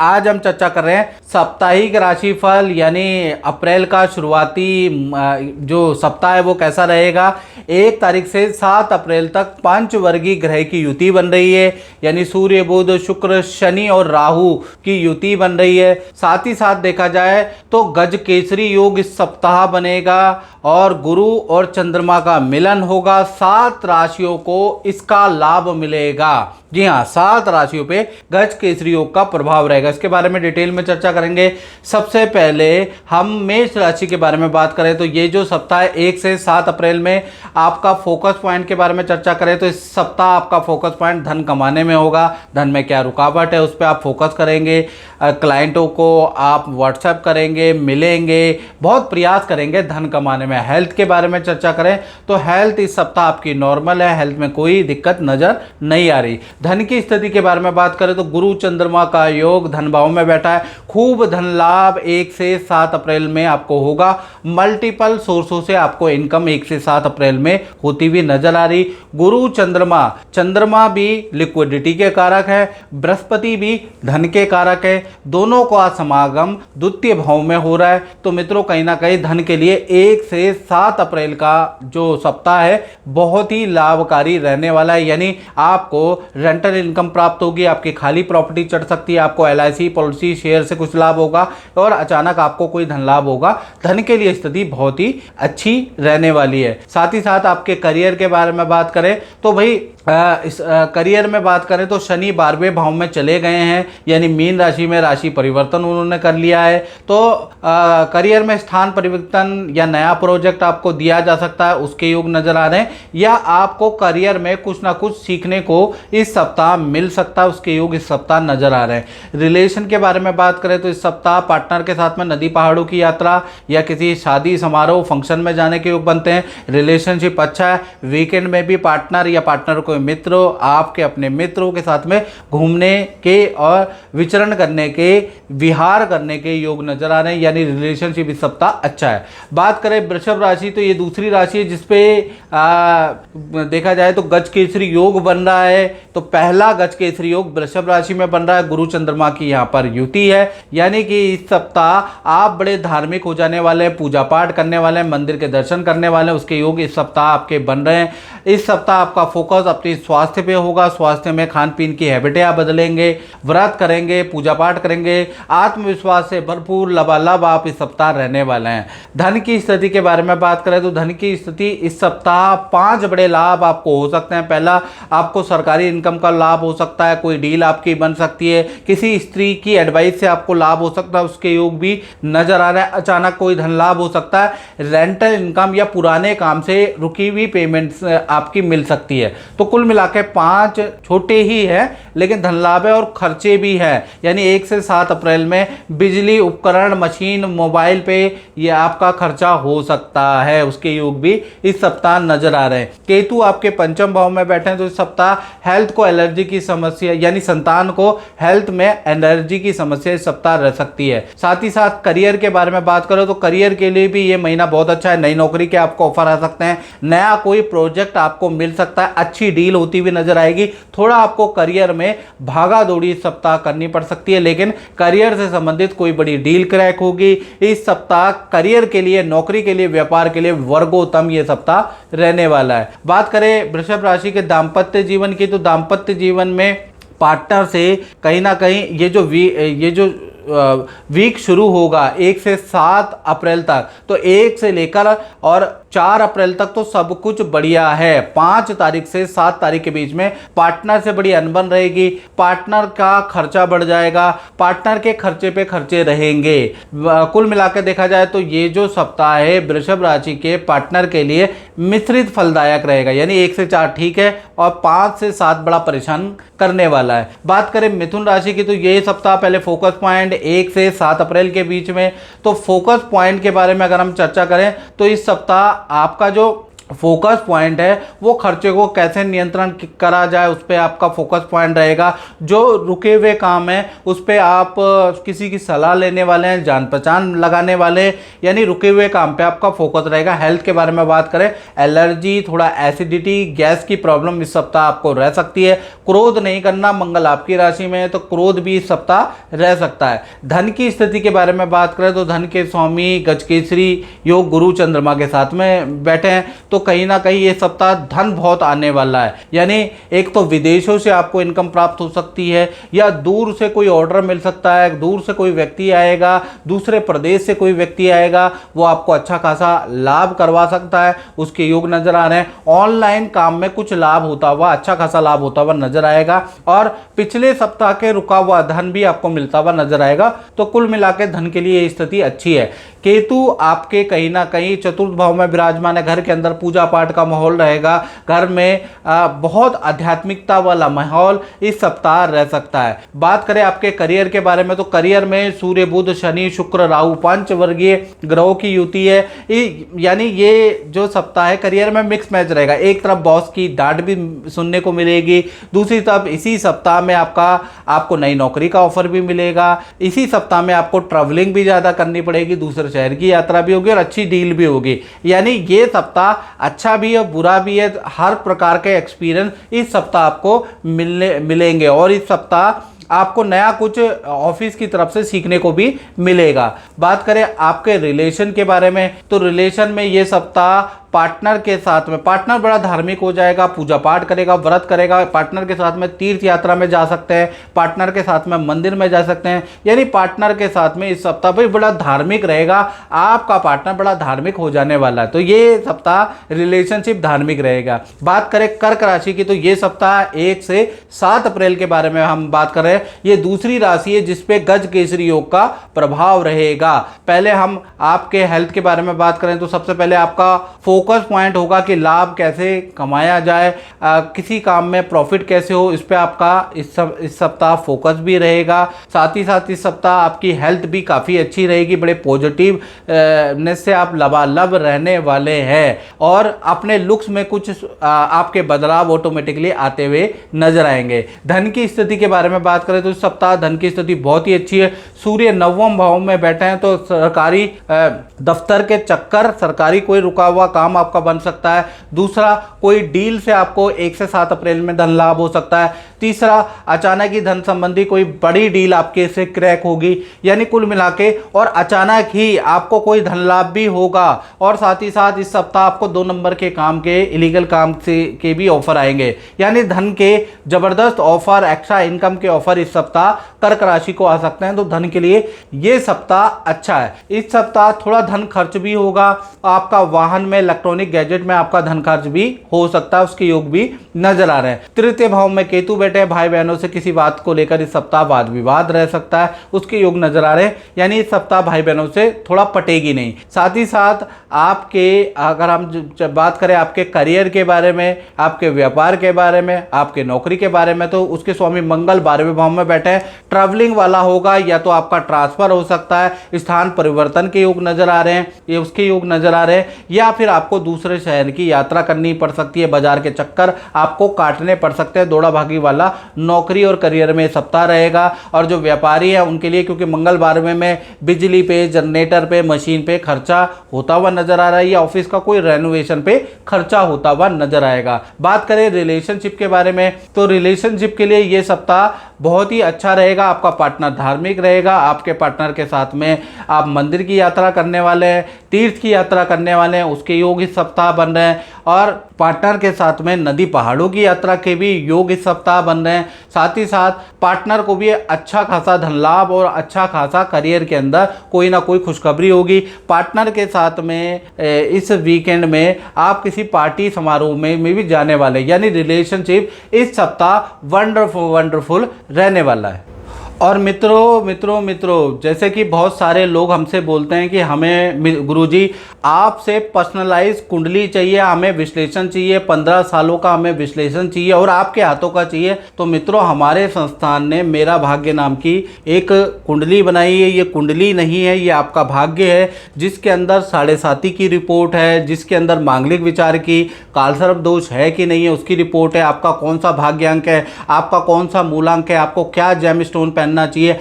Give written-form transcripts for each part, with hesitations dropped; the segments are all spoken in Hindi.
आज हम चर्चा कर रहे हैं साप्ताहिक राशिफल, यानी अप्रैल का शुरुआती जो सप्ताह है वो कैसा रहेगा। 1 तारीख से 7 अप्रैल तक पंचवर्गीय ग्रह की युति बन रही है, यानी सूर्य बुध शुक्र शनि और राहु की युति बन रही है। साथ ही साथ देखा जाए तो गज केसरी योग इस सप्ताह बनेगा और गुरु और चंद्रमा का मिलन होगा। 7 राशियों को इसका लाभ मिलेगा। जी हाँ, 7 राशियों पे गज केसरी योग का प्रभाव रहेगा। इसके बारे में डिटेल में चर्चा करेंगे। सबसे पहले हम मेष राशि के बारे में बात करें तो ये जो सप्ताह 1 से 7 अप्रैल में आपका फोकस पॉइंट के बारे में चर्चा करें तो इस सप्ताह आपका फोकस पॉइंट धन कमाने में होगा। धन में क्या रुकावट है उस पर आप फोकस करेंगे। क्लाइंटों को आप व्हाट्सएप करेंगे, मिलेंगे, बहुत प्रयास करेंगे धन कमाने में। हेल्थ के बारे में चर्चा करें तो हेल्थ इस सप्ताह आपकी नॉर्मल है, हेल्थ में कोई दिक्कत नजर नहीं आ रही। धन की स्थिति के बारे में बात करें तो गुरु चंद्रमा का योग धन भाव में बैठा है। खूब धन लाभ 1 से 7 अप्रैल में आपको होगा। मल्टीपल सोर्सों से आपको इनकम 1 से 7 अप्रैल में होती हुई नजर आ रही। गुरु चंद्रमा भी लिक्विडिटी के कारक है, बृहस्पति भी धन के कारक है। दोनों का समागम द्वितीय भाव में हो रहा है। तो मित्रों, कहीं ना कहीं धन के लिए 1 से 7 अप्रैल का जो सप्ताह है बहुत ही लाभकारी रहने वाला है। यानी आपको रेंटल इनकम प्राप्त होगी, आपकी खाली प्रॉपर्टी चढ़ सकती है, आपको LIC पॉलिसी शेयर से कुछ लाभ होगा और अचानक आपको कोई धन लाभ होगा। धन के लिए स्थिति बहुत ही अच्छी रहने वाली है। साथ ही साथ आपके करियर के बारे में बात करें तो भाई इस करियर में बात करें तो शनि 12वें भाव में चले गए हैं, यानी मीन राशि में राशि परिवर्तन उन्होंने कर लिया है। तो करियर में स्थान परिवर्तन या नया प्रोजेक्ट आपको दिया जा सकता है, उसके योग नजर आ रहे हैं, या आपको करियर में कुछ ना कुछ सीखने को इस सप्ताह मिल सकता है, उसके योग इस सप्ताह नजर आ रहे हैं। रिलेशन के बारे में बात करें तो इस सप्ताह पार्टनर के साथ में नदी पहाड़ों की यात्रा या किसी शादी समारोह फंक्शन में जाने के योग बनते हैं। रिलेशनशिप अच्छा है। वीकेंड में भी पार्टनर या पार्टनर को मित्रों, आपके अपने मित्रों के साथ में घूमने के और विचरण करने के, विहार करने के योग नजर आ रहे हैं, यानी रिलेशनशिप इस सप्ताह अच्छा है। बात करें वृषभ राशि तो ये दूसरी राशि है जिसपे देखा जाए तो गज केसरी योग बन रहा है। तो पहला गज केसरी योग वृषभ राशि में बन रहा है। गुरु चंद्रमा की यहाँ पर युति है, यानी कि इस सप्ताह आप बड़े धार्मिक हो जाने वाले हैं, पूजा पाठ करने वाले हैं, मंदिर के दर्शन करने वाले हैं, उसके योग इस सप्ताह आपके बन रहे हैं। इस सप्ताह आपका फोकस अपनी स्वास्थ्य पे होगा। स्वास्थ्य में खान पीन की हैबिटें आप बदलेंगे, व्रत करेंगे, पूजा पाठ करेंगे, आत्मविश्वास से भरपूर लबालब आप इस सप्ताह रहने वाले हैं। धन की स्थिति के बारे में बात करें तो धन की स्थिति इस सप्ताह 5 बड़े लाभ आपको हो सकते हैं। पहला, आपको सरकारी इनकम का लाभ हो सकता है, कोई डील आपकी बन सकती है, किसी स्त्री की एडवाइस से आपको लाभ हो सकता है, उसके योग भी नजर आ रहा है। अचानक कोई धन लाभ हो सकता है, रेंटल इनकम या पुराने काम से रुकी हुई पेमेंट्स आपकी मिल सकती है। तो कुल मिलाकर 5 छोटे ही है लेकिन धन लाभ है और खर्चे भी है, यानी 1 से 7 अप्रैल में बिजली उपकरण, मशीन, मोबाइल पे ये आपका खर्चा हो सकता है, उसके योग भी इस सप्ताह नजर आ रहे हैं। केतु आपके पंचम भाव में बैठे हैं तो इस सप्ताह हेल्थ को एलर्जी की समस्या, यानी संतान को हेल्थ में एलर्जी की समस्या इस सप्ताह रह सकती है। साथ ही साथ करियर के बारे में बात करो तो करियर के लिए भी ये महीना बहुत अच्छा है। नई नौकरी के आपको ऑफर आ सकते हैं, नया कोई प्रोजेक्ट आपको मिल सकता है, अच्छी डील होती हुई नजर आएगी। थोड़ा आपको करियर में भागा दौड़ी इस सप्ताह करनी पड़ सकती है, लेकिन करियर से संबंधित कोई बड़ी डील क्रैक होगी इस सप्ताह। करियर के लिए, नौकरी के लिए, व्यापार के लिए वर्गोत्तम ये सप्ताह रहने वाला है। बात करें वृषभ राशि के दाम्पत्य जीवन की तो दाम्पत्य जीवन में पार्टनर से कहीं ना कहीं ये जो वीक शुरू होगा 1 से 7 अप्रैल तक, तो 1 से लेकर और 4 अप्रैल तक तो सब कुछ बढ़िया है। 5 तारीख से 7 तारीख के बीच में पार्टनर से बड़ी अनबन रहेगी, पार्टनर का खर्चा बढ़ जाएगा, पार्टनर के खर्चे पे खर्चे रहेंगे। कुल मिलाकर देखा जाए तो ये जो सप्ताह है वृषभ राशि के पार्टनर के लिए मिश्रित फलदायक रहेगा, यानी 1 से 4 ठीक है और 5 से 7 बड़ा परेशान करने वाला है। बात करें मिथुन राशि की तो ये सप्ताह पहले फोकस पॉइंट 1 से 7 अप्रैल के बीच में, तो फोकस पॉइंट के बारे में अगर हम चर्चा करें तो इस सप्ताह आपका जो फोकस पॉइंट है वो खर्चे को कैसे नियंत्रण करा जाए उस पर आपका फोकस पॉइंट रहेगा। जो रुके हुए काम है उस पर आप किसी की सलाह लेने वाले हैं, जान पहचान लगाने वाले हैं, यानी रुके हुए काम पे आपका फोकस रहेगा। हेल्थ के बारे में बात करें, एलर्जी, थोड़ा एसिडिटी, गैस की प्रॉब्लम इस सप्ताह आपको रह सकती है। क्रोध नहीं करना, मंगल आपकी राशि में है तो क्रोध भी इस सप्ताह रह सकता है। धन की स्थिति के बारे में बात करें तो धन के स्वामी गजकेसरी योग गुरु चंद्रमा के साथ में बैठे हैं तो कहीं ना कहीं ये सप्ताह धन बहुत आने वाला है। यानी एक तो विदेशों से आपको इनकम प्राप्त हो सकती है, या दूर से कोई ऑर्डर मिल सकता है, दूर से कोई व्यक्ति आएगा, दूसरे प्रदेश से कोई व्यक्ति आएगा, वो आपको अच्छा खासा लाभ करवा सकता है, उसके योग नजर आ रहे हैं। ऑनलाइन काम में कुछ लाभ होता हुआ, अच्छा खासा लाभ होता हुआ नजर आएगा और पिछले सप्ताह के रुका हुआ धन भी आपको मिलता हुआ नजर आएगा। तो कुल मिलाकर धन के लिए स्थिति अच्छी है। केतु आपके कहीं ना कहीं चतुर्थ भाव में विराजमान है, घर के अंदर पूजा पाठ का माहौल रहेगा, घर में बहुत आध्यात्मिकता वाला माहौल इस सप्ताह रह सकता है। बात करें आपके करियर के बारे में तो करियर में सूर्य बुध शनि शुक्र राहु पंचवर्गीय ग्रहों की युति है। यानी ये जो सप्ताह है करियर में मिक्स मैच रहेगा। एक तरफ बॉस की डांट भी सुनने को मिलेगी, दूसरी तरफ इसी सप्ताह में आपको नई नौकरी का ऑफर भी मिलेगा। इसी सप्ताह में आपको ट्रैवलिंग भी ज़्यादा करनी पड़ेगी, दूसरे शहर की यात्रा भी होगी और अच्छी डील भी होगी। यानी ये सप्ताह अच्छा भी है बुरा भी है, हर प्रकार के एक्सपीरियंस इस सप्ताह आपको मिलेंगे और इस सप्ताह आपको नया कुछ ऑफिस की तरफ से सीखने को भी मिलेगा। बात करें आपके रिलेशन के बारे में तो रिलेशन में ये सप्ताह पार्टनर के साथ में, पार्टनर बड़ा धार्मिक हो जाएगा, पूजा पाठ करेगा, व्रत करेगा, पार्टनर के साथ में तीर्थ यात्रा में जा सकते हैं, पार्टनर के साथ में मंदिर में जा सकते हैं। यानी पार्टनर के साथ में इस सप्ताह भाई बड़ा धार्मिक रहेगा, आपका पार्टनर बड़ा धार्मिक हो जाने वाला है। तो ये सप्ताह रिलेशनशिप धार्मिक रहेगा। बात करें कर्क राशि की तो ये सप्ताह 1 से 7 अप्रैल के बारे में हम बात कर रहे हैं। ये दूसरी राशि है जिसपे गज केसरी योग का प्रभाव रहेगा। पहले हम आपके हेल्थ के बारे में बात करें तो सबसे पहले आपका फोकस पॉइंट होगा कि लाभ कैसे कमाया जाए, किसी काम में प्रॉफिट कैसे हो, इस पे आपका इस सप्ताह फोकस भी रहेगा। साथ ही साथ इस सप्ताह आपकी हेल्थ भी काफ़ी अच्छी रहेगी, बड़े पॉजिटिव नेस से आप लबालब रहने वाले हैं और अपने लुक्स में कुछ आपके बदलाव ऑटोमेटिकली आते हुए नजर आएंगे। धन की स्थिति के बारे में बात करें तो इस सप्ताह धन की स्थिति बहुत ही अच्छी है। सूर्य 9वें भाव में बैठे हैं तो सरकारी दफ्तर के चक्कर, सरकारी कोई रुका हुआ काम आपका बन सकता है। दूसरा, कोई डील से आपको 1 से 7 अप्रैल में धन लाभ हो सकता है। तीसरा, अचानक ही धन संबंधी कोई बड़ी डील आपके से क्रैक होगी। यानी कुल मिला के और अचानक ही आपको कोई धन लाभ भी होगा और साथ ही साथ इस सप्ताह आपको 2 नंबर के काम के, इलीगल काम से के भी ऑफर आएंगे। यानी धन के जबरदस्त ऑफर, एक्स्ट्रा इनकम के ऑफर इस सप्ताह कर्क राशि को आ सकते हैं। तो धन के लिए ये सप्ताह अच्छा है। इस सप्ताह थोड़ा धन खर्च भी होगा, आपका वाहन में, इलेक्ट्रॉनिक गैजेट में आपका धन खर्च भी हो सकता है, उसके योग भी नजर आ रहे हैं। तृतीय भाव में केतु बैठे, भाई बहनों से किसी बात को लेकर इस सप्ताह वाद विवाद रह सकता है, उसके योग नजर आ रहे हैं। यानी इस सप्ताह भाई बहनों से थोड़ा पटेगी नहीं। साथ ही साथ आपके, अगर हम बात करें आपके करियर के बारे में, आपके व्यापार के बारे में, आपके नौकरी के बारे में, तो उसके स्वामी मंगल 12वें भाव में बैठे हैं। ट्रैवलिंग वाला होगा, या तो आपका ट्रांसफर हो सकता है, स्थान परिवर्तन के योग नजर आ रहे हैं, ये उसके योग नजर आ रहे हैं, या फिर आपको दूसरे शहर की यात्रा करनी पड़ सकती है, बाजार के चक्कर आपको काटने पड़ सकते हैं। दौड़ा भागी वाला नौकरी और करियर में सप्ताह रहेगा। और जो व्यापारी है उनके लिए, क्योंकि मंगल 12वें में बिजली पे, जनरेटर पे, मशीन पे खर्चा होता हुआ नजर आ रहा है, या ऑफिस का कोई रेनोवेशन पे खर्चा होता हुआ नजर आएगा। बात करें रिलेशनशिप के बारे में तो रिलेशनशिप के लिए ये सप्ताह बहुत ही अच्छा रहेगा। आपका पार्टनर धार्मिक रहेगा, आपके पार्टनर के साथ में आप मंदिर की यात्रा करने वाले हैं, तीर्थ की यात्रा करने वाले हैं, उसके योग इस सप्ताह बन रहे हैं। और पार्टनर के साथ में नदी पहाड़ों की यात्रा के भी योग इस सप्ताह बन रहे हैं। साथ ही साथ पार्टनर को भी अच्छा खासा धन लाभ और अच्छा खासा करियर के अंदर कोई ना कोई खुशखबरी होगी। पार्टनर के साथ में इस वीकेंड में आप किसी पार्टी समारोह में भी जाने वाले, यानी रिलेशनशिप इस सप्ताह वंडरफुल रहने वाला है। और मित्रों जैसे कि बहुत सारे लोग हमसे बोलते हैं कि हमें गुरुजी आपसे पर्सनलाइज कुंडली चाहिए, हमें विश्लेषण चाहिए, 15 सालों का हमें विश्लेषण चाहिए और आपके हाथों का चाहिए। तो मित्रों, हमारे संस्थान ने मेरा भाग्य नाम की एक कुंडली बनाई है। ये कुंडली नहीं है, ये आपका भाग्य है, जिसके अंदर 7.5 की रिपोर्ट है, जिसके अंदर मांगलिक विचार की, कालसर्प दोष है कि नहीं है उसकी रिपोर्ट है, आपका कौन सा भाग्य अंक है, आपका कौन सा मूलांक है, आपको क्या जेम स्टोन पहनना चाहिए,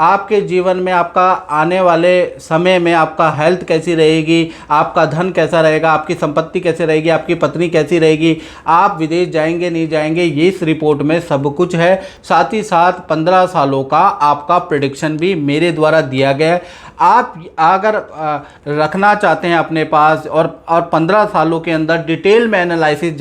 आपके जीवन में आपका आने वाले समय में आपका हेल्थ कैसी रहेगी, आपका धन कैसा रहेगा, आपकी संपत्ति कैसे रहेगी, आपकी पत्नी कैसी रहेगी, आप विदेश जाएंगे नहीं जाएंगे, ये इस रिपोर्ट में सब कुछ है। साथ ही साथ 15 सालों का आपका प्रेडिक्शन भी मेरे द्वारा दिया गया है। आप अगर रखना चाहते हैं अपने पास और 15 सालों के अंदर डिटेल में एनालिसिस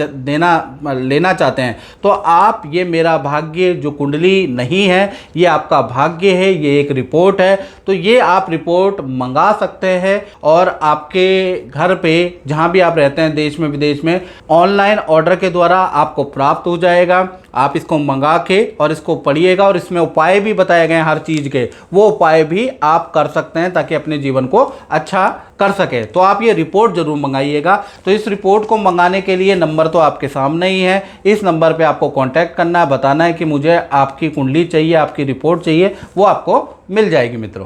लेना चाहते हैं, तो आप ये मेरा भाग्य जो कुंडली नहीं है, ये आपका भाग्य है, ये एक रिपोर्ट है, तो ये आप रिपोर्ट मंगा सकते हैं और आपके घर पे जहाँ भी आप रहते हैं देश में विदेश में, ऑनलाइन ऑर्डर के द्वारा आपको प्राप्त हो जाएगा। आप इसको मंगा के और इसको पढ़िएगा और इसमें उपाय भी बताए गए हैं हर चीज़ के, वो उपाय भी आप कर सकते हैं ताकि अपने जीवन को अच्छा कर सके। तो आप ये रिपोर्ट जरूर मंगाइएगा। तो इस रिपोर्ट को मंगाने के लिए नंबर तो आपके सामने ही है, इस नंबर पे आपको कांटेक्ट करना है, बताना है कि मुझे आपकी कुंडली चाहिए, आपकी रिपोर्ट चाहिए, वो आपको मिल जाएगी। मित्रों,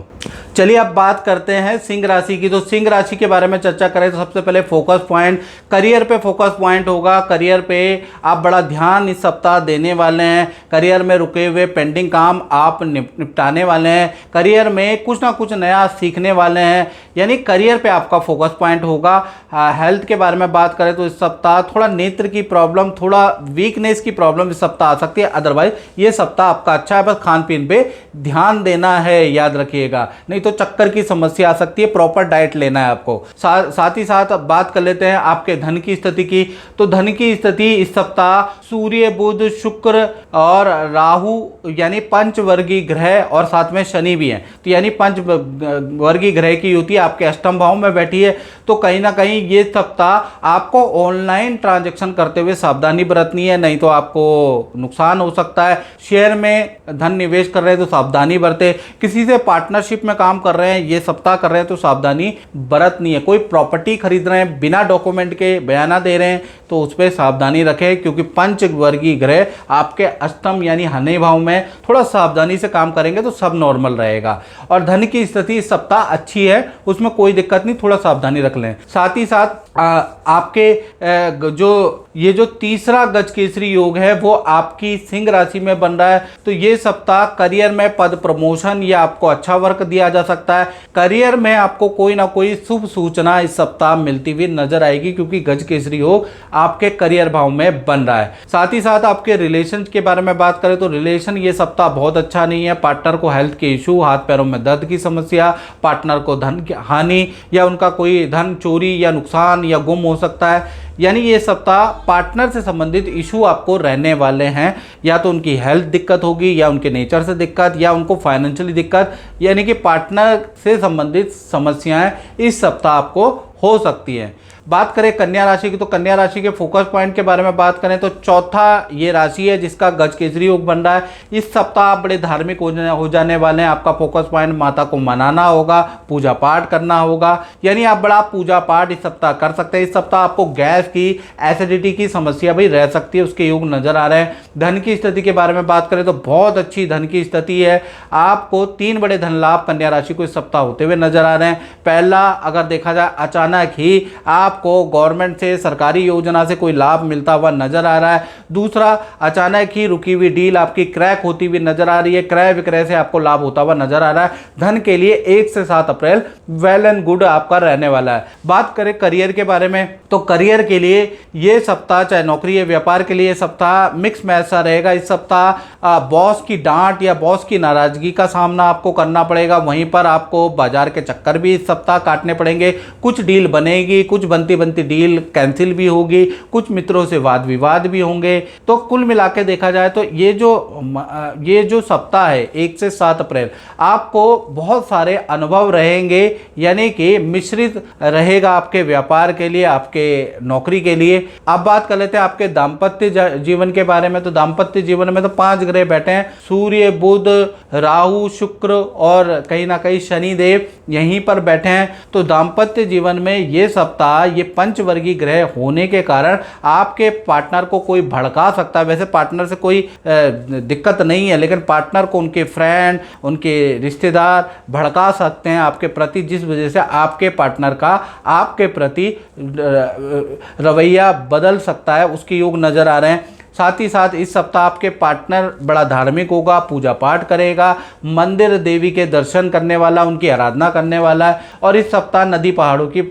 चलिए अब बात करते हैं सिंह राशि की। तो सिंह राशि के बारे में चर्चा करें तो सबसे पहले फोकस पॉइंट, करियर पे फोकस पॉइंट होगा। करियर पे आप बड़ा ध्यान इस सप्ताह देने वाले हैं। करियर में रुके हुए पेंडिंग काम आप निपटाने वाले हैं। करियर में कुछ ना कुछ नया सीखने वाले हैं, यानी करियर पे आपका फोकस पॉइंट होगा। हेल्थ के बारे में बात करें तो इस सप्ताह थोड़ा नेत्र की प्रॉब्लम, थोड़ा वीकनेस की प्रॉब्लम इस सप्ताह आ सकती है। अदरवाइज ये सप्ताह आपका अच्छा है, बस खान पीन पे ध्यान देना है, याद रखिएगा, नहीं तो चक्कर की समस्या आ सकती है। प्रॉपर डाइट लेना है आपको। साथ ही साथ बात कर लेते हैं आपके धन की स्थिति की। तो धन की स्थिति इस सप्ताह सूर्य, बुध, शुक्र और राहु यानी पंचवर्गीय ग्रह और साथ में शनि भी हैं, तो यानी पंचवर्गीय ग्रह की युति आपके अष्टम भाव में बैठी है। तो कहीं ना कहीं ये सप्ताह आपको ऑनलाइन ट्रांजैक्शन करते हुए सावधानी बरतनी है, नहीं तो आपको नुकसान हो सकता है। शेयर में धन निवेश कर रहे हैं तो सावधानी बरते। किसी से पार्टनरशिप में काम कर रहे हैं, ये सप्ताह कर रहे हैं, तो सावधानी बरतनी है। कोई प्रॉपर्टी खरीद रहे हैं, बिना डॉक्यूमेंट के बयाना दे रहे हैं, तो उस पर सावधानी रखें, क्योंकि पंचवर्गीय ग्रह आपके अष्टम यानी हने भाव में। थोड़ा सावधानी से काम करेंगे तो सब नॉर्मल रहेगा। और धन की स्थिति इस सप्ताह अच्छी है, उसमें कोई दिक्कत नहीं, थोड़ा सावधानी रख लें। साथ ही साथ आपके जो तीसरा गज केसरी योग है वो आपकी सिंह राशि में बन रहा है। तो ये सप्ताह करियर में पद प्रमोशन या आपको अच्छा वर्क दिया जा सकता है। करियर में आपको कोई ना कोई शुभ सूचना इस सप्ताह मिलती हुई नजर आएगी, क्योंकि गज केसरी योग आपके करियर भाव में बन रहा है। साथ ही साथ आपके रिलेशन के बारे में बात करें तो रिलेशन ये सप्ताह बहुत अच्छा नहीं है। पार्टनर को हेल्थ के इशू, हाथ पैरों में दर्द की समस्या, पार्टनर को धन की हानि या उनका कोई धन चोरी या नुकसान या गुम हो सकता है। यानी ये सप्ताह पार्टनर से संबंधित इशू आपको रहने वाले हैं, या तो उनकी हेल्थ दिक्कत होगी, या उनके नेचर से दिक्कत, या उनको फाइनेंशियली दिक्कत, यानी कि पार्टनर से संबंधित समस्याएं इस सप्ताह आपको हो सकती हैं। बात करें कन्या राशि की, तो कन्या राशि के फोकस पॉइंट के बारे में बात करें तो चौथा ये राशि है जिसका गज केसरी योग बन रहा है। इस सप्ताह आप बड़े धार्मिक हो जाने वाले हैं। आपका फोकस पॉइंट माता को मनाना होगा, पूजा पाठ करना होगा, यानी आप बड़ा पूजा पाठ इस सप्ताह कर सकते हैं। इस सप्ताह आपको गैस की, एसिडिटी की समस्या भी रह सकती है, उसके योग नजर आ रहे हैं। धन की स्थिति के बारे में बात करें तो बहुत अच्छी धन की स्थिति है। आपको 3 बड़े धन लाभ कन्या राशि को इस सप्ताह होते हुए नजर आ रहे हैं। पहला, अगर देखा जाए, अचानक ही आपको गवर्नमेंट से, सरकारी योजना से कोई लाभ मिलता हुआ नजर आ रहा है। दूसरा, अचानक ही रुकी हुई डील आपकी क्रैक होती हुई नजर आ रही है। क्रय विक्रय से आपको लाभ होता हुआ नजर आ रहा है। धन के लिए 1 से 7 अप्रैल वेल एंड गुड आपका रहने वाला है। बात करें करियर के बारे में तो करियर के लिए ये सप्ताह, चाहे नौकरी या व्यापार के लिए सप्ताह मिक्स मैच सा रहेगा। इस सप्ताह बॉस की डांट या बॉस की नाराजगी का सामना आपको करना पड़ेगा। वहीं पर आपको बाजार के चक्कर भी इस सप्ताह काटने पड़ेंगे। कुछ डील बनेगी, कुछ बनती बनती बनती डील कैंसिल भी होगी, कुछ मित्रों से वाद विवाद भी होंगे। तो कुल मिला के देखा जाए तो ये जो सप्ताह है 1 से 7 अप्रैल, आपको बहुत सारे अनुभव रहेंगे, यानी कि मिश्रित रहेगा आपके व्यापार के लिए, आपके नौकरी के लिए। अब बात कर लेते हैं आपके दाम्पत्य जीवन के बारे में। तो दाम्पत्य जीवन में तो 5 ग्रह बैठे हैं, सूर्य, बुध, राहु, शुक्र और कहीं ना कहीं शनिदेव यहीं पर बैठे हैं। तो दाम्पत्य जीवन में ये सप्ताह, ये पंचवर्गीय ग्रह होने के कारण आपके पार्टनर को कोई भड़का सकता है। वैसे पार्टनर से कोई दिक्कत नहीं है, लेकिन पार्टनर को उनके फ्रेंड, उनके रिश्तेदार भड़का सकते हैं आपके प्रति, जिस वजह से आपके पार्टनर का आपके प्रति रवैया बदल सकता है, उसके योग नजर आ रहे हैं। साथ ही साथ इस सप्ताह आपके पार्टनर बड़ा धार्मिक होगा, पूजा पाठ करेगा, मंदिर देवी के दर्शन करने वाला, उनकी आराधना करने वाला है। और इस सप्ताह नदी पहाड़ों की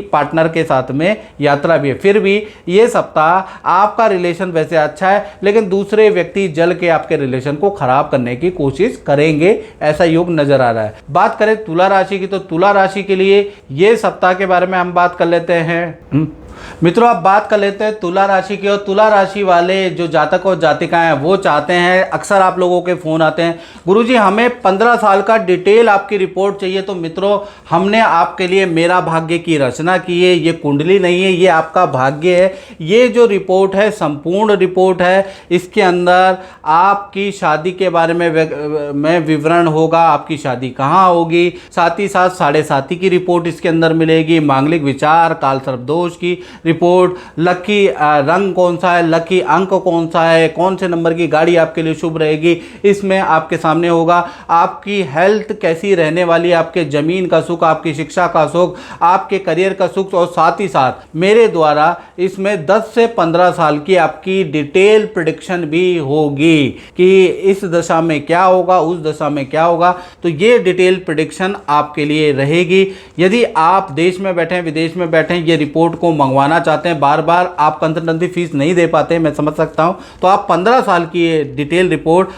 पार्टनर के साथ में यात्रा भी है। फिर भी ये सप्ताह आपका रिलेशन वैसे अच्छा है, लेकिन दूसरे व्यक्ति जल के आपके रिलेशन को खराब करने की कोशिश करेंगे, ऐसा योग नजर आ रहा है। बात करें तुला राशि की, तो तुला राशि के लिए ये सप्ताह के बारे में हम बात कर लेते हैं। मित्रों, अब बात कर लेते हैं तुला राशि की। और तुला राशि वाले जो जातक और जातिकाएं हैं वो चाहते हैं, अक्सर आप लोगों के फ़ोन आते हैं, गुरुजी हमें 15 साल का डिटेल आपकी रिपोर्ट चाहिए। तो मित्रों, हमने आपके लिए मेरा भाग्य की रचना की है, ये कुंडली नहीं है, ये आपका भाग्य है। ये जो रिपोर्ट है संपूर्ण रिपोर्ट है, इसके अंदर आपकी शादी के बारे में विवरण होगा, आपकी शादी कहाँ होगी, साथ ही साथ 7.5 की रिपोर्ट इसके अंदर मिलेगी, मांगलिक विचार, काल सर्प दोष की रिपोर्ट, लकी रंग कौन सा है, लकी अंक कौन सा है, कौन से नंबर की गाड़ी आपके लिए शुभ रहेगी, इसमें आपके सामने होगा। आपकी हेल्थ कैसी रहने वाली है, आपके जमीन का सुख, आपकी शिक्षा का सुख, आपके करियर का सुख, और साथ ही साथ मेरे द्वारा इसमें 10 से 15 साल की आपकी डिटेल प्रेडिक्शन भी होगी कि इस दशा में क्या होगा, उस दशा में क्या होगा। तो ये डिटेल प्रेडिक्शन आपके लिए रहेगी। यदि आप देश में बैठे हैं, विदेश में बैठे हैं, ये रिपोर्ट को मंगवाना चाहते हैं, बार बार आप कंसल्टेंसी फीस नहीं दे पाते, मैं समझ सकता हूं, तो आप 15 साल की ये डिटेल रिपोर्ट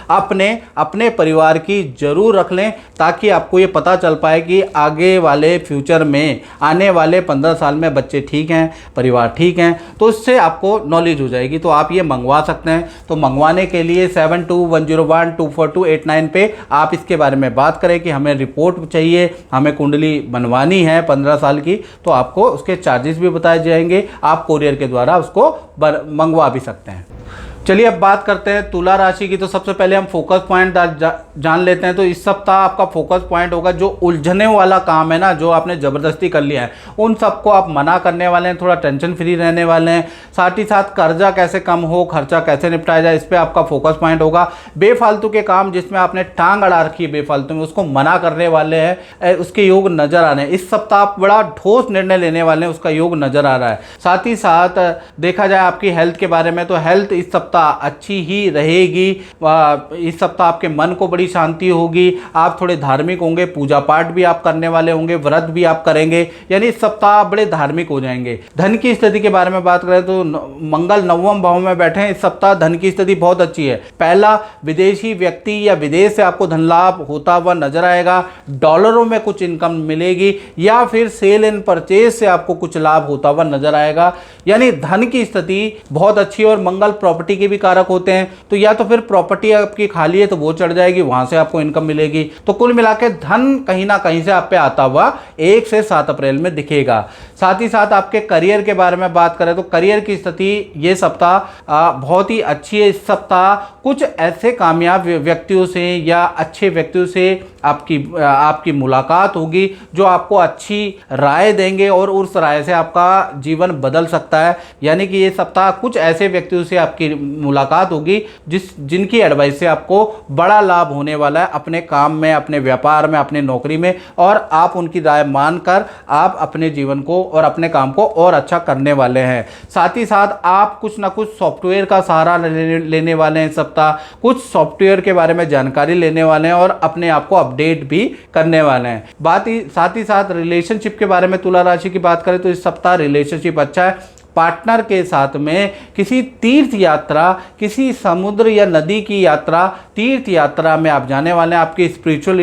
अपने परिवार की जरूर रख लें, ताकि आपको ये पता चल पाए कि आगे वाले फ्यूचर में आने वाले 15 साल में बच्चे ठीक हैं, परिवार ठीक हैं, तो इससे आपको नॉलेज हो जाएगी। तो आप ये मंगवा सकते हैं। तो मंगवाने के लिए 7210124289 पे आप इसके बारे में बात करें कि हमें रिपोर्ट चाहिए, हमें कुंडली बनवानी है 15 साल की, तो आपको उसके चार्जेस भी बताए जाएंगे, आप कोरियर के द्वारा उसको मंगवा भी सकते हैं। चलिए अब बात करते हैं तुला राशि की। तो सबसे पहले हम फोकस पॉइंट जान लेते हैं। तो इस सप्ताह आपका फोकस पॉइंट होगा, जो उलझने वाला काम है ना, जो आपने ज़बरदस्ती कर लिया है, उन सबको आप मना करने वाले हैं, थोड़ा टेंशन फ्री रहने वाले हैं। साथ ही साथ कर्जा कैसे कम हो, खर्चा कैसे निपटाया जाए, इस पर आपका फोकस पॉइंट होगा। बेफालतू के काम जिसमें आपने टांग अड़ा रखी है बेफालतू में, उसको मना करने वाले हैं, उसके योग नज़र आ रहे हैं। इस सप्ताह आप बड़ा ठोस निर्णय लेने वाले हैं, उसका योग नज़र आ रहा है। साथ ही साथ देखा जाए आपकी हेल्थ के बारे में, तो हेल्थ इस सप्ताह अच्छी ही रहेगी। इस सप्ताह आपके मन को बड़ी शांति होगी, आप थोड़े धार्मिक होंगे, पूजा पाठ भी आप करने वाले होंगे, व्रत भी आप करेंगे, यानी इस सप्ताह आप बड़े धार्मिक हो जाएंगे। धन की स्थिति के बारे में बात करें तो मंगल 9वें भाव में बैठे हैं, इस सप्ताह धन की स्थिति बहुत अच्छी है। पहला, विदेशी व्यक्ति या विदेश से आपको धन लाभ होता हुआ नजर आएगा, डॉलरों में कुछ इनकम मिलेगी, या फिर सेल एंड परचेज से आपको कुछ लाभ होता हुआ नजर आएगा, यानी धन की स्थिति बहुत अच्छी है। और मंगल प्रॉपर्टी के भी कारक होते हैं, तो या तो फिर प्रॉपर्टी आपकी खाली है तो वो चढ़ जाएगी, वहां से आपको इनकम मिलेगी। तो कुल मिलाकर धन कहीं ना कहीं से आप पे आता हुआ 1 से 7 अप्रैल में दिखेगा। साथ ही साथ आपके करियर के बारे में बात करें तो करियर की स्थिति ये सप्ताह बहुत ही अच्छी है। इस सप्ताह कुछ ऐसे कामयाब व्यक्तियों से या अच्छे व्यक्तियों से आपकी मुलाकात होगी, जो आपको अच्छी राय देंगे और उस राय से आपका जीवन बदल सकता है। यानी कि ये सप्ताह कुछ ऐसे व्यक्तियों से आपकी मुलाकात होगी जिनकी एडवाइस से आपको बड़ा लाभ होने वाला है अपने काम में, अपने व्यापार में, अपने नौकरी में, और आप उनकी राय मानकर आप अपने जीवन को और अपने काम को और अच्छा करने वाले हैं। साथ ही साथ आप कुछ ना कुछ सॉफ्टवेयर का सहारा लेने वाले हैं सप्ताह, कुछ सॉफ्टवेयर के बारे में जानकारी लेने वाले हैं और अपने आप को अपडेट भी करने वाले हैं। साथ ही साथ रिलेशनशिप के बारे में तुला राशि की बात करें तो इस सप्ताह रिलेशनशिप अच्छा है। पार्टनर के साथ में किसी तीर्थ यात्रा, किसी समुद्र या नदी की यात्रा, तीर्थ यात्रा में आप जाने वाले हैं। आपकी स्पिरिचुअल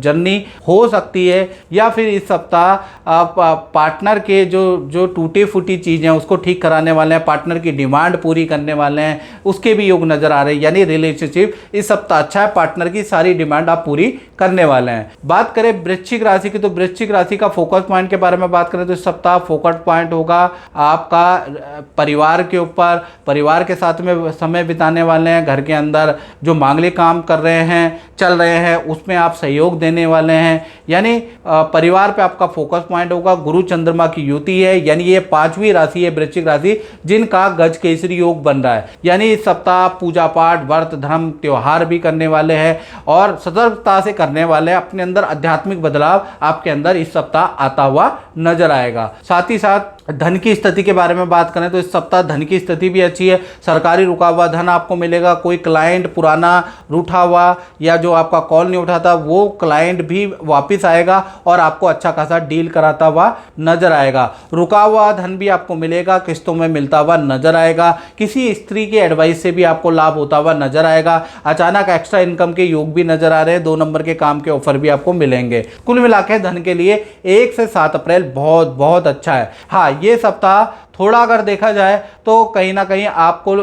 जर्नी हो सकती है, या फिर इस सप्ताह आप पार्टनर के जो टूटी फूटी चीज़ें हैं उसको ठीक कराने वाले हैं, पार्टनर की डिमांड पूरी करने वाले हैं, उसके भी योग नज़र आ रहे हैं। यानी रिलेशनशिप इस सप्ताह अच्छा है, पार्टनर की सारी डिमांड आप पूरी करने वाले हैं। बात करें वृश्चिक राशि की, तो वृश्चिक राशि का फोकस पॉइंट के बारे में बात करें तो इस सप्ताह फोकस पॉइंट होगा आपका परिवार के ऊपर। परिवार के साथ में समय बिताने वाले हैं, घर के अंदर जो मांगलिक काम कर रहे हैं, चल रहे हैं, उसमें आप सहयोग देने वाले हैं। यानी परिवार पे आपका फोकस पॉइंट होगा। गुरु चंद्रमा की युति है, यानी ये 5वीं राशि है वृश्चिक राशि, जिनका गज केसरी योग बन रहा है। यानी इस सप्ताह पूजा पाठ, व्रत, धर्म, त्योहार भी करने वाले हैं और सतर्कता से करने वाले हैं। अपने अंदर आध्यात्मिक बदलाव आपके अंदर इस सप्ताह आता हुआ नजर आएगा। साथ ही साथ धन की स्थिति के बारे में बात करें तो इस सप्ताह धन की स्थिति भी अच्छी है। सरकारी रुका हुआ धन आपको मिलेगा। कोई क्लाइंट पुराना रूठा हुआ या जो आपका कॉल नहीं उठाता वो क्लाइंट भी वापस आएगा और आपको अच्छा खासा डील कराता हुआ नजर आएगा। रुका हुआ धन भी आपको मिलेगा, किस्तों में मिलता हुआ नजर आएगा। किसी स्त्री की एडवाइस से भी आपको लाभ होता हुआ नजर आएगा। अचानक एक्स्ट्रा इनकम के योग भी नजर आ रहे हैं। 2 नंबर के काम के ऑफर भी आपको मिलेंगे। कुल मिलाकर धन के लिए 1 से 7 अप्रैल बहुत बहुत अच्छा है। हाँ, ये सप्ताह थोड़ा अगर देखा जाए तो कहीं ना कहीं आपको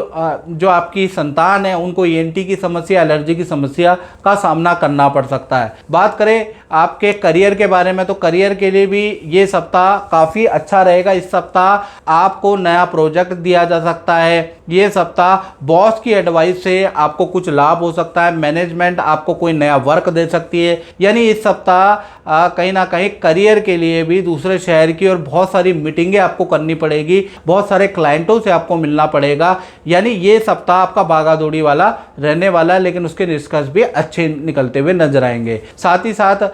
जो आपकी संतान है उनको ईएनटी की समस्या, एलर्जी की समस्या का सामना करना पड़ सकता है। बात करें आपके करियर के बारे में तो करियर के लिए भी ये सप्ताह काफ़ी अच्छा रहेगा। इस सप्ताह आपको नया प्रोजेक्ट दिया जा सकता है। ये सप्ताह बॉस की एडवाइस से आपको कुछ लाभ हो सकता है। मैनेजमेंट आपको कोई नया वर्क दे सकती है। यानी इस सप्ताह कहीं ना कहीं करियर के लिए भी दूसरे शहर की और बहुत सारी मीटिंगें आपको करनी पड़ेगी, बहुत सारे क्लाइंटों से आपको मिलना पड़ेगा। यानी ये सप्ताह आपका भागा दौड़ी वाला रहने वाला है, लेकिन उसके निष्कर्ष भी अच्छे निकलते हुए नजर आएंगे। साथ ही साथ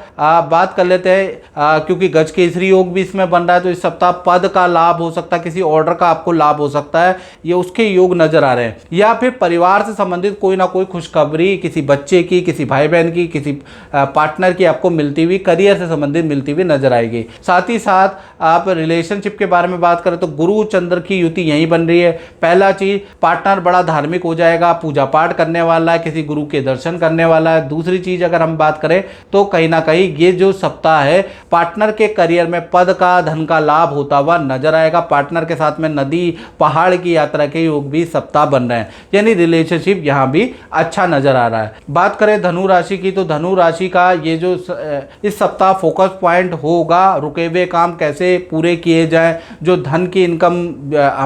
बात कर लेते हैं क्योंकि गज केसरी योग भी इसमें बन रहा है तो इस सप्ताह पद का लाभ हो सकता है, किसी ऑर्डर का आपको लाभ हो सकता है, ये उसके योग नजर आ रहे हैं। या फिर परिवार से संबंधित कोई ना कोई खुशखबरी किसी बच्चे की, किसी भाई बहन की, किसी पार्टनर की आपको मिलती हुई, करियर से संबंधित मिलती हुई नजर आएगी। साथ ही साथ आप रिलेशनशिप के बारे में बात करें तो गुरु चंद्र की युति यहीं बन रही है। पहला चीज, पार्टनर बड़ा धार्मिक हो जाएगा, पूजा पाठ करने वाला है, किसी गुरु के दर्शन करने वाला है। दूसरी चीज अगर हम बात करें तो कहीं ना कहीं ये जो सप्ताह है पार्टनर के करियर में पद का, धन का लाभ होता हुआ नजर आएगा। पार्टनर के साथ में नदी, पहाड़ की यात्रा के योग भी सप्ताह बन रहे हैं। यानी रिलेशनशिप यहां भी अच्छा नजर आ रहा है। बात करें धनु राशि की तो धनु राशि का ये जो इस सप्ताह फोकस पॉइंट होगा, रुके हुए काम कैसे पूरे किए जाएं, जो धन की इनकम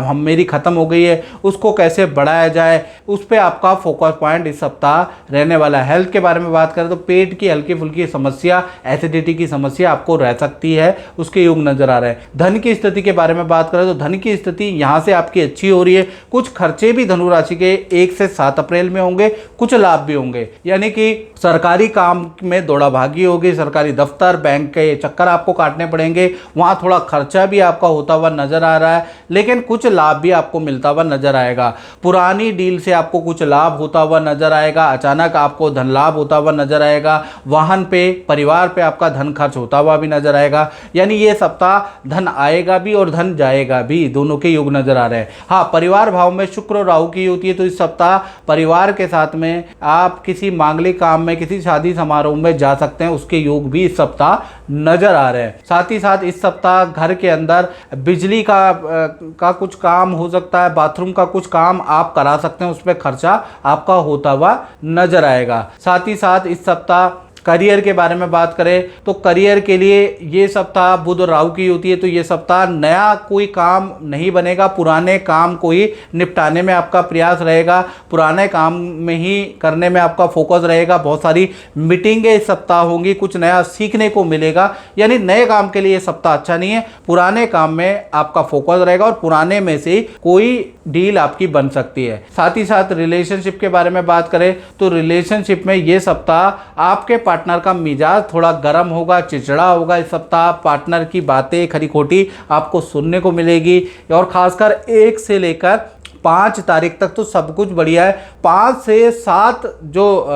हम मेरी खत्म हो गई है उसको कैसे बढ़ाया जाए, उस पर आपका फोकस पॉइंट इस सप्ताह रहने वाला है। हेल्थ के बारे में बात करें तो पेट की हल्की फुल्की समस्या, एसिडिटी की समस्या आपको रह सकती है, उसके योग नजर आ रहे हैं। धन की स्थिति के बारे में बात करें तो धन की स्थिति यहां से आपकी अच्छी हो रही है। कुछ खर्चे भी धनु राशि के 1 से 7 अप्रैल में होंगे, कुछ लाभ भी होंगे। यानी कि सरकारी काम में दौड़ा भागी होगी, सरकारी दफ्तर, बैंक के चक्कर आपको काटने पड़ेंगे, वहां थोड़ा खर्चा भी आपका होता हुआ नजर आ रहा है, लेकिन कुछ लाभ भी आपको मिलता हुआ नजर आएगा। पुरानी डील से आपको कुछ लाभ होता हुआ नजर आएगा। अचानक आपको धन लाभ होता हुआ नजर आएगा। वाहन पे, परिवार पे आपका धन खर्च होता हुआ भी नजर आएगा। यानी ये सप्ताह धन आएगा भी और धन जाएगा भी, दोनों के योग नजर आ रहे हैं। हाँ, परिवार भाव में शुक्र और राहु की होती है तो इस सप्ताह परिवार के साथ में आप किसी मांगलिक काम में, किसी शादी समारोह में जा सकते हैं, उसके योग भी इस सप्ताह नजर आ रहे हैं। साथ ही साथ इस सप्ताह घर के अंदर बिजली का कुछ काम हो सकता है, बाथरूम का कुछ काम आप करा सकते हैं, उस पर खर्चा आपका होता हुआ नजर आएगा। साथ ही साथ इस सप्ताह करियर के बारे में बात करें तो करियर के लिए ये सप्ताह बुध और राहु की होती है तो ये सप्ताह नया कोई काम नहीं बनेगा, पुराने काम को ही निपटाने में आपका प्रयास रहेगा, पुराने काम में ही करने में आपका फोकस रहेगा। बहुत सारी मीटिंगें इस सप्ताह होंगी, कुछ नया सीखने को मिलेगा। यानी नए काम के लिए सप्ताह अच्छा नहीं है, पुराने काम में आपका फोकस रहेगा और पुराने में से कोई डील आपकी बन सकती है। साथ ही साथ रिलेशनशिप के बारे में बात करें तो रिलेशनशिप में ये सप्ताह आपके पार्टनर का मिजाज थोड़ा गर्म होगा, चिड़चिड़ा होगा। इस सप्ताह पार्टनर की बातें खरी खोटी आपको सुनने को मिलेगी और खासकर 1 से लेकर 5 तारीख तक तो सब कुछ बढ़िया है। 5 से 7 जो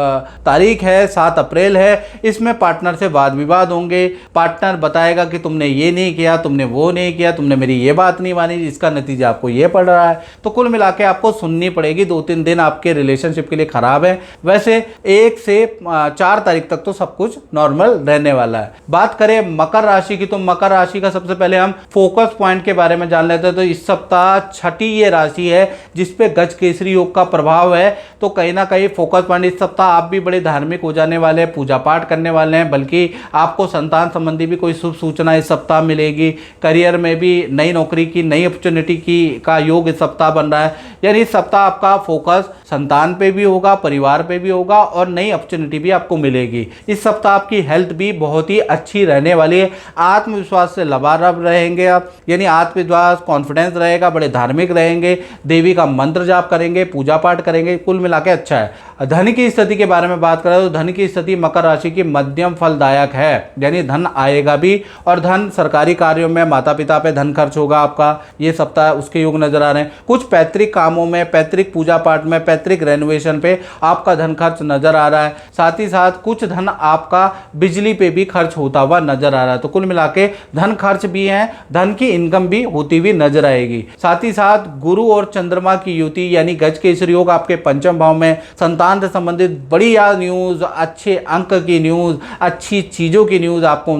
तारीख है, 7 अप्रैल है, इसमें पार्टनर से वाद विवाद होंगे। पार्टनर बताएगा कि तुमने ये नहीं किया, तुमने वो नहीं किया, तुमने मेरी ये बात नहीं मानी, इसका नतीजा आपको ये पड़ रहा है। तो कुल मिला के आपको सुननी पड़ेगी। 2-3 दिन आपके रिलेशनशिप के लिए खराब है। वैसे 1 से 4 तारीख तक तो सब कुछ नॉर्मल रहने वाला है। बात करें मकर राशि की, तो मकर राशि का सबसे पहले हम फोकस पॉइंट के बारे में जान लेते हैं। तो इस सप्ताह छठी ये राशि है जिसपे गज केसरी योग का प्रभाव है। तो कहीं ना कहीं फोकस पॉइंट इस सप्ताह आप भी बड़े धार्मिक हो जाने वाले हैं, पूजा पाठ करने वाले हैं, बल्कि आपको संतान संबंधी भी कोई शुभ सूचना इस सप्ताह मिलेगी। करियर में भी नई नौकरी की, नई अपॉर्चुनिटी की का योग इस सप्ताह बन रहा है। यानी इस सप्ताह आपका फोकस संतान पे भी होगा, परिवार पे भी होगा और नई अपॉर्चुनिटी भी आपको मिलेगी। इस सप्ताह आपकी हेल्थ भी बहुत ही अच्छी रहने वाली है। आत्मविश्वास से लबालब रहेंगे आप, यानी आत्मविश्वास, कॉन्फिडेंस रहेगा, बड़े धार्मिक रहेंगे, देवी का मंत्र जाप करेंगे, पूजा पाठ करेंगे, कुल मिला के अच्छा है। धन की स्थिति के बारे में बात करें तो धन की स्थिति मकर राशि की मध्यम फलदायक है, यानी धन आएगा भी और धन सरकारी कार्यों में, माता पिता पे धन खर्च होगा आपका। ये सप्ताह उसके योग नजर आ रहे हैं। कुछ पैतृक कामों में, पैतृक पूजा पाठ में, पैतृक रेनोवेशन पे आपका धन खर्च नजर आ रहा है। साथ ही साथ कुछ धन आपका बिजली पे भी खर्च होता हुआ नजर आ रहा है। तो कुल मिला के धन खर्च भी है, धन की इनकम भी होती हुई नजर आएगी। साथ ही साथ गुरु और चंद्रमा की युति यानी गज केसरी योग आपके पंचम भाव में, संतान से संबंधित बढ़िया न्यूज, अच्छे अंक की न्यूज, अच्छी चीजों की न्यूज आपको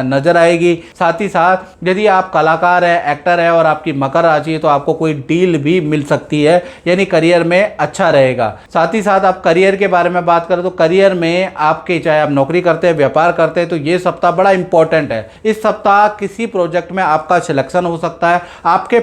नजर आएगी। साथ ही साथ यदि आप कलाकार है, एक्टर है और आपकी मकर राशि है तो आपको कोई डील भी मिल सकती है, यानी करियर में अच्छा रहेगा। साथ ही साथ आप करियर के बारे में बात करें तो करियर में आपके, चाहे आप नौकरी करते हैं, व्यापार करते हैं, तो ये सप्ताह बड़ा इंपॉर्टेंट है। इस सप्ताह किसी प्रोजेक्ट में आपका सिलेक्शन हो सकता है। आपके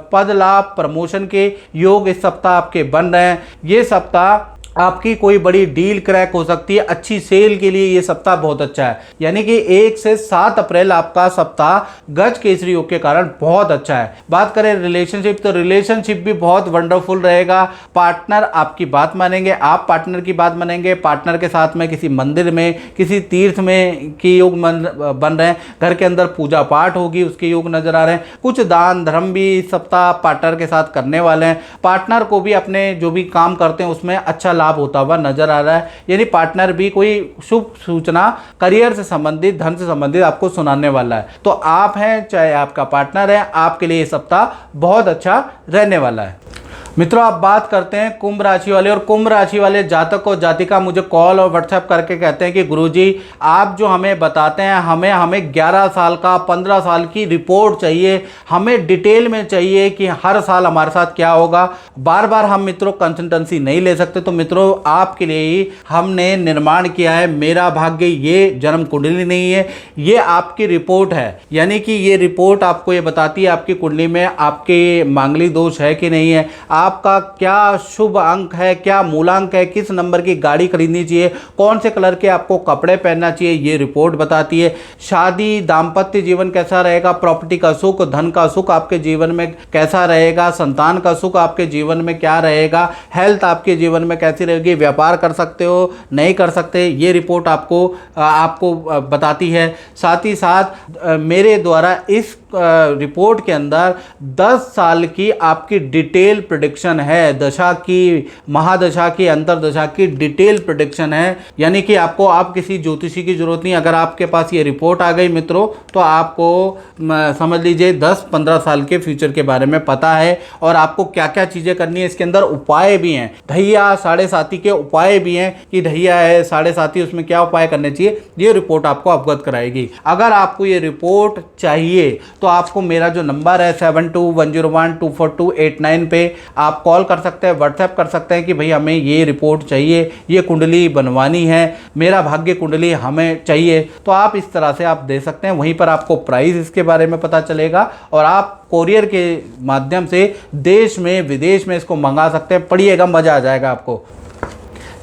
पद लाभ, प्रमोशन के योग इस सप्ताह आपके बन रहे हैं। ये सप्ताह आपकी कोई बड़ी डील क्रैक हो सकती है। अच्छी सेल के लिए ये सप्ताह बहुत अच्छा है, यानी कि 1 से 7 अप्रैल आपका सप्ताह गज केसरी योग के कारण बहुत अच्छा है। बात करें रिलेशनशिप, तो रिलेशनशिप भी बहुत वंडरफुल रहेगा। पार्टनर आपकी बात मानेंगे, आप पार्टनर की बात मानेंगे। पार्टनर के साथ में किसी मंदिर में, किसी तीर्थ में की योग बन रहे हैं। घर के अंदर पूजा पाठ होगी, उसके योग नजर आ रहे हैं। कुछ दान धर्म भी इस सप्ताह पार्टनर के साथ करने वाले हैं। पार्टनर को भी अपने जो भी काम करते हैं उसमें अच्छा लाभ होता हुआ नजर आ रहा है, यानी पार्टनर भी कोई शुभ सूचना करियर से संबंधित, धन से संबंधित आपको सुनाने वाला है। तो आप हैं चाहे आपका पार्टनर है, आपके लिए ये सप्ताह बहुत अच्छा रहने वाला है। मित्रों, आप बात करते हैं कुंभ राशि वाले, और कुंभ राशि वाले जातक और जातिका मुझे कॉल और व्हाट्सएप करके कहते हैं कि गुरुजी आप जो हमें बताते हैं, हमें 11 साल का, 15 साल की रिपोर्ट चाहिए, हमें डिटेल में चाहिए कि हर साल हमारे साथ क्या होगा। बार बार हम मित्रों कंसल्टेंसी नहीं ले सकते, तो मित्रों आपके लिए ही हमने निर्माण किया है मेरा भाग्य। ये जन्म कुंडली नहीं है, ये आपकी रिपोर्ट है, यानी कि ये रिपोर्ट आपको ये बताती है आपकी कुंडली में आपके मांगलिक दोष है कि नहीं है, आपका क्या शुभ अंक है, क्या मूलांक है, किस नंबर की गाड़ी खरीदनी चाहिए, कौन से कलर के आपको कपड़े पहनना चाहिए, ये रिपोर्ट बताती है। शादी, दाम्पत्य जीवन कैसा रहेगा, प्रॉपर्टी का सुख, धन का सुख आपके जीवन में कैसा रहेगा, संतान का सुख आपके जीवन में क्या रहेगा, हेल्थ आपके जीवन में कैसी रहेगी, व्यापार कर सकते हो नहीं कर सकते, ये रिपोर्ट आपको बताती है। साथ ही साथ मेरे द्वारा इस रिपोर्ट के अंदर 10 साल की आपकी डिटेल प्रेडिक्शन है, दशा की, महादशा की, अंतरदशा की डिटेल प्रेडिक्शन है, यानी कि आपको आप किसी ज्योतिषी की जरूरत नहीं। अगर आपके पास ये रिपोर्ट आ गई मित्रों तो आपको समझ लीजिए 10-15 साल के फ्यूचर के बारे में पता है और आपको क्या क्या चीज़ें करनी है। इसके अंदर उपाय भी हैं, ढैया साढ़े साथी के उपाय भी हैं कि ढैया है साढ़े साथी, उसमें क्या उपाय करने चाहिए, ये रिपोर्ट आपको अवगत कराएगी। अगर आपको ये रिपोर्ट चाहिए तो आपको मेरा जो नंबर है 7210124289 पे आप कॉल कर सकते हैं, व्हाट्सएप कर सकते हैं कि भाई हमें ये रिपोर्ट चाहिए, ये कुंडली बनवानी है, मेरा भाग्य कुंडली हमें चाहिए, तो आप इस तरह से आप दे सकते हैं। वहीं पर आपको प्राइस इसके बारे में पता चलेगा और आप कोरियर के माध्यम से देश में विदेश में इसको मंगा सकते हैं। पढ़िएगा, मजा आ जाएगा आपको।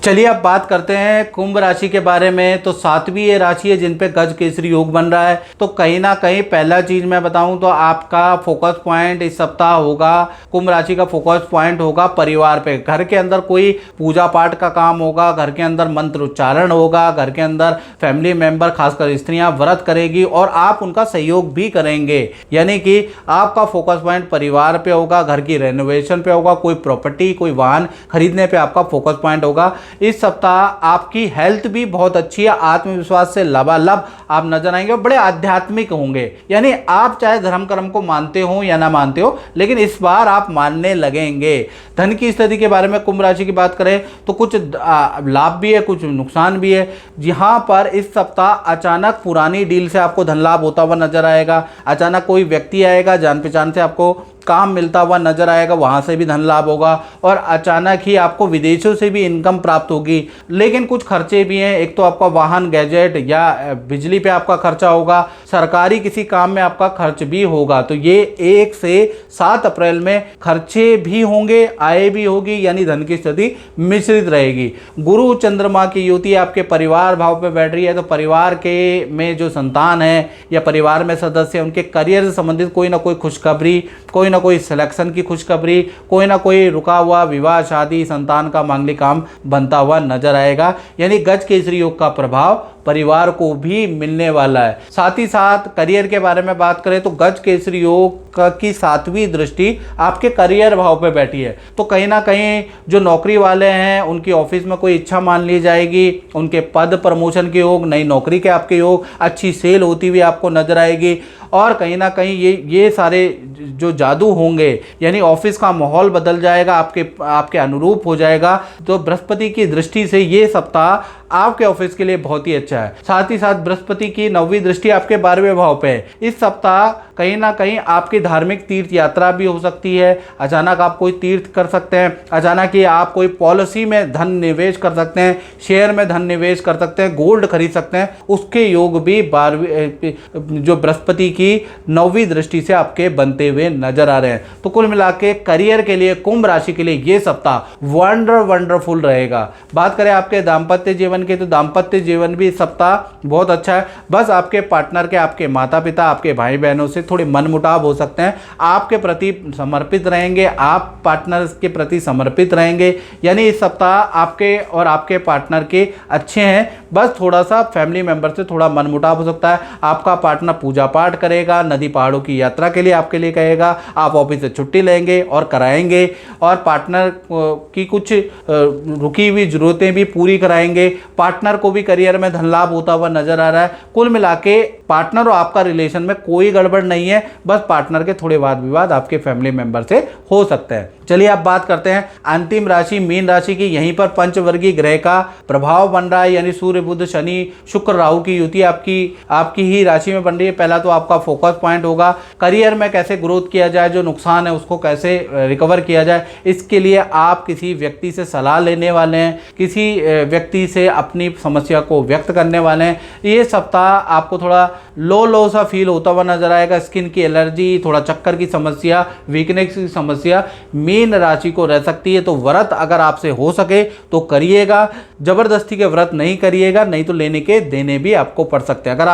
चलिए अब बात करते हैं कुंभ राशि के बारे में। तो सातवीं ये राशि है जिन पे गज केसरी योग बन रहा है। तो कहीं ना कहीं पहला चीज मैं बताऊं तो आपका फोकस पॉइंट इस सप्ताह होगा, कुंभ राशि का फोकस पॉइंट होगा परिवार पे। घर के अंदर कोई पूजा पाठ का काम होगा, घर के अंदर मंत्र उच्चारण होगा, घर के अंदर फैमिली मेंबर खासकर स्त्रियां व्रत करेगी और आप उनका सहयोग भी करेंगे। यानी कि आपका फोकस पॉइंट परिवार पे होगा, घर की रेनोवेशन पे होगा, कोई प्रॉपर्टी कोई वाहन खरीदने पे आपका फोकस पॉइंट होगा। इस सप्ताह आपकी हेल्थ भी बहुत अच्छी है, आत्मविश्वास से लबालब आप नजर आएंगे और बड़े आध्यात्मिक होंगे। यानी आप चाहे धर्म कर्म को मानते हो या ना मानते हो, लेकिन इस बार आप मानने लगेंगे। धन की स्थिति के बारे में कुंभ राशि की बात करें तो कुछ लाभ भी है, कुछ नुकसान भी है। जहां पर इस सप्ताह अचानक पुरानी डील से आपको धन लाभ होता हुआ नजर आएगा। अचानक कोई व्यक्ति आएगा, जान पहचान से आपको काम मिलता हुआ नजर आएगा, वहां से भी धन लाभ होगा। और अचानक ही आपको विदेशों से भी इनकम प्राप्त होगी। लेकिन कुछ खर्चे भी हैं। एक तो आपका वाहन गैजेट या बिजली पे आपका खर्चा होगा, सरकारी किसी काम में आपका खर्च भी होगा। तो ये 1 से 7 अप्रैल में खर्चे भी होंगे, आय भी होगी, यानी धन की स्थिति मिश्रित रहेगी। गुरु चंद्रमा की युति आपके परिवार भाव पे बैठ रही है। तो परिवार के में जो संतान है या परिवार में सदस्य है, उनके करियर से संबंधित कोई ना कोई खुशखबरी, कोई ना कोई सिलेक्शन की खुशखबरी, कोई ना कोई रुका हुआ विवाह, शादी, संतान का मांगलिक काम बनता हुआ नजर आएगा। यानी गज केसरी योग का प्रभाव परिवार को भी मिलने वाला है। साथ ही साथ करियर के बारे में बात करें तो गज केसरी योग की 7वीं दृष्टि आपके करियर भाव पे बैठी है। तो कहीं ना कहीं जो नौकरी वाले हैं उनकी ऑफिस में कोई इच्छा मान ली जाएगी, उनके पद प्रमोशन के योग, नई नौकरी के आपके योग, अच्छी सेल होती हुई आपको नजर आएगी। और कहीं ना कहीं ये सारे जो जादू होंगे, यानी ऑफिस का माहौल बदल जाएगा, आपके अनुरूप हो जाएगा। तो बृहस्पति की दृष्टि से ये सप्ताह आपके ऑफिस के लिए बहुत ही अच्छा है। साथ ही साथ बृहस्पति की 9वीं दृष्टि आपके 12वें भाव पे है। इस सप्ताह कहीं ना कहीं आपकी धार्मिक तीर्थ यात्रा भी हो सकती है। अचानक आप कोई तीर्थ कर सकते हैं, अचानक ही आप कोई पॉलिसी में धन निवेश कर सकते हैं, शेयर में धन निवेश कर सकते हैं, गोल्ड खरीद सकते हैं। उसके योग भी 12वीं जो बृहस्पति की 9वीं दृष्टि से आपके बनते हुए नजर आ रहे हैं। तो कुल मिला के करियर के लिए कुंभ राशि के लिए ये सप्ताह वंडरफुल रहेगा। बात करें आपके दाम्पत्य जीवन के, तो दाम्पत्य जीवन भी सप्ताह बहुत अच्छा है। बस आपके पार्टनर के, आपके माता पिता, आपके भाई बहनों से थोड़े मनमुटाव हो सकते हैं। आपके प्रति समर्पित रहेंगे, आप पार्टनर के प्रति समर्पित रहेंगे। यानी इस सप्ताह आपके और आपके पार्टनर के अच्छे हैं। बस थोड़ा सा फैमिली मेंबर से थोड़ा मनमुटाव हो सकता है। आपका पार्टनर पूजा पाठ करेगा, नदी पहाड़ों की यात्रा के लिए आपके लिए कहेगा, आप ऑफिस से छुट्टी लेंगे और कराएंगे, और पार्टनर की कुछ रुकी हुई जरूरतें भी पूरी कराएंगे। पार्टनर को भी करियर में धन लाभ होता हुआ नजर आ रहा है। कुल मिला के पार्टनर और आपका रिलेशन में कोई गड़बड़ नहीं है। बस पार्टनर के थोड़े वाद विवाद आपके फैमिली मेंबर से हो सकते हैं। चलिए अब बात करते हैं अंतिम राशि मीन राशि की। यहीं पर पंचवर्गीय ग्रह का प्रभाव बन रहा है, यानी सूर्य बुध शनि शुक्र राहु की युति आपकी ही राशि में बन रही है। पहला तो आपका फोकस पॉइंट होगा करियर में कैसे ग्रोथ किया जाए, जो नुकसान है उसको कैसे रिकवर किया जाए। इसके लिए आप किसी व्यक्ति से सलाह लेने वाले हैं, किसी व्यक्ति से अपनी समस्या को व्यक्त करने वाले हैं। ये सप्ताह आपको थोड़ा लो सा फील होता हुआ नजर आएगा। स्किन की एलर्जी, थोड़ा चक्कर की समस्या, वीकनेस की समस्या मीन राशि को रह सकती है। तो व्रत अगर आपसे हो सके तो करिएगा, जबरदस्ती के व्रत नहीं करिएगा, नहीं तो लेने के देने भी आपको पड़ सकते हैं। अगर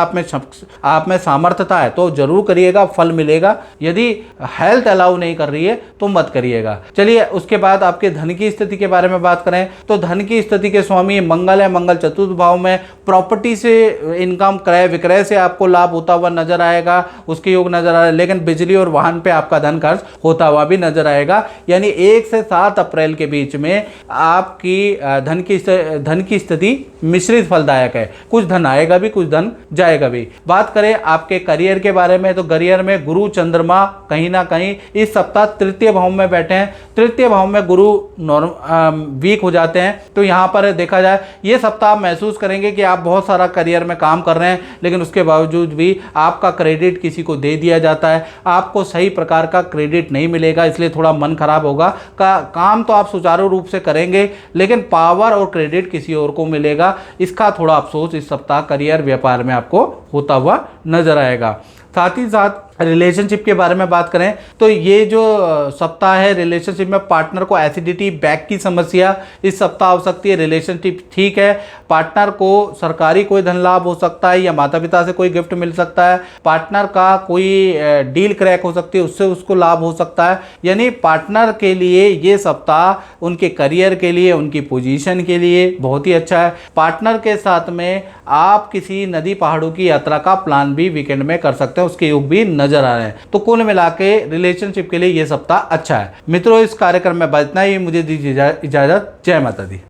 आप में सामर्थ्यता है तो जरूर करिएगा, फल मिलेगा। यदि हेल्थ अलाउ नहीं कर रही है तो मत करिएगा। चलिए उसके बाद आपके धन की स्थिति के बारे में बात करें तो धन की स्थिति के स्वामी मंगल है। मंगल चतुर्थ भाव में, प्रॉपर्टी से इनकम, क्रय विक्रय से आपको लाभ होता हुआ नजर आएगा, उसके योग नजर आ रहे हैं। लेकिन बिजली और वाहन पे आपका धन खर्च होता हुआ भी नजर आएगा। यानी 1 से 7 अप्रैल के बीच में आपकी धन की स्थिति मिश्रित फलदायक है। कुछ धन आएगा भी, कुछ धन जाएगा भी। बात करें आपके करियर के बारे में तो करियर में गुरु चंद्रमा कहीं ना कहीं इस सप्ताह तृतीय भाव में बैठे हैं। तृतीय भाव में गुरु वीक हो जाते हैं। तो यहां पर देखा जाए ये सप्ताह आप महसूस करेंगे कि आप बहुत सारा करियर में काम कर रहे हैं, लेकिन उसके बावजूद भी आपका क्रेडिट किसी को दे दिया जाता है। आपको सही प्रकार का क्रेडिट नहीं मिलेगा, इसलिए थोड़ा मन खराब होगा। काम तो आप सुचारू रूप से करेंगे, लेकिन पावर और क्रेडिट किसी और को मिलेगा। इसका थोड़ा अफसोस इस सप्ताह करियर व्यापार में आपको होता हुआ नजर आएगा। साथ ही साथ रिलेशनशिप के बारे में बात करें तो ये जो सप्ताह है रिलेशनशिप में पार्टनर को एसिडिटी बैक की समस्या इस सप्ताह हो सकती है। रिलेशनशिप ठीक है, पार्टनर को सरकारी कोई धन लाभ हो सकता है या माता पिता से कोई गिफ्ट मिल सकता है, पार्टनर का कोई डील क्रैक हो सकती है उससे उसको लाभ हो सकता है। यानी पार्टनर के लिए ये सप्ताह उनके करियर के लिए, उनकी पोजीशन के लिए बहुत ही अच्छा है। पार्टनर के साथ में आप किसी नदी पहाड़ों की यात्रा का प्लान भी वीकेंड में कर सकते हैं, उसके योग भी नजर आ रहे हैं। तो कुल मिला के रिलेशनशिप के लिए ये सप्ताह अच्छा है। मित्रों, इस कार्यक्रम में बस इतना ही। मुझे दीजिए इजाजत। जय माता दी।